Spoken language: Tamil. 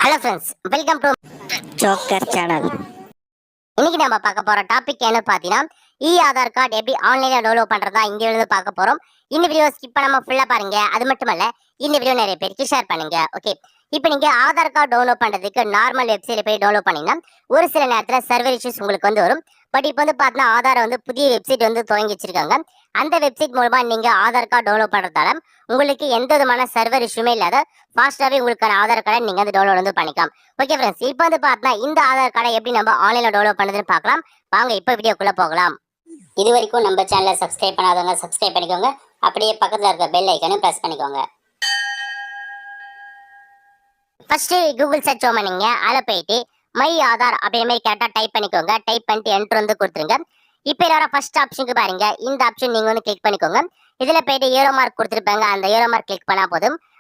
Hello friends, welcome to joker channel. இன்னைக்கு நம்ம பார்க்க போற டாபிக் என்ன பார்த்தீங்கன்னா, ஆதார் கார்டு எப்படி ஆன்லைன்ல டவுன்லோட் பண்றதா இங்க இருந்து பார்க்க போறோம். இந்த வீடியோ ஸ்கிப் பண்ணாம ஃபுல்லா பாருங்க. அது மட்டுமல்ல, இந்த வீடியோ நிறைய பேருக்கு ஷேர் பண்ணுங்க. ஓகே, இப்போ நீங்க ஆதார் கார்டு டவுன்லோட் பண்றதுக்கு நார்மல் வெப்சைட்ல போய் டவுன்லோட் பண்ணீங்கன்னா ஒரு சில நேரத்துல சர்வர் இஷ்யூஸ் உங்களுக்கு வரும். பட் இப்போ பார்த்தீங்கன்னா ஆதார் புதிய வெப்சைட் துவங்கி வச்சிருக்காங்க. அந்த வெப்சைட் மூலமா நீங்க ஆதார் கார்டு டவுன்லோட் பண்றதால உங்களுக்கு எந்த விதமான சர்வர் இஷ்யூமே இல்லாத ஃபாஸ்ட்டாவே உங்களுக்கான ஆதார் கார்டை நீங்க டவுன்லோட் பண்ணிக்கலாம். ஓகே ஃப்ரெண்ட்ஸ், இப்போ பார்த்தா இந்த ஆதார் கார்டை எப்படி நம்ம ஆன்லைன்ல டவுன்லோட் பண்ணுறதுன்னு பார்க்கலாம். வாங்க இப்போ வீடியோக்குள்ள போகலாம். இது வரைக்கும் நம்ம சேனலை சப்ஸ்கிரைப் பண்ணாதவங்க சப்ஸ்கிரைப் பண்ணிக்கோங்க. அப்படியே பக்கத்தில் இருக்க பெல் ஐக்கனும் ப்ரெஸ் பண்ணிக்கோங்க. ஃபர்ஸ்ட் கூகுள் சர்ச் பண்ணீங்க, அதில் போயிட்டு மை ஆதார் அப்படியே மாதிரி கரெக்டாக டைப் பண்ணிக்கோங்க. டைப் பண்ணிட்டு என்ட்ரு கொடுத்துருங்க. இப்போ எல்லாரும் ஃபர்ஸ்ட் ஆப்ஷனுக்கு பாருங்க. இந்த ஆப்ஷன் நீங்க கிளிக் பண்ணிக்கோங்க. இதுல போயிட்டு ஏரோ மார்க் கொடுத்துருப்பாங்க. அந்த ஏரோ மார்க் கிளிக் பண்ணா போதும்.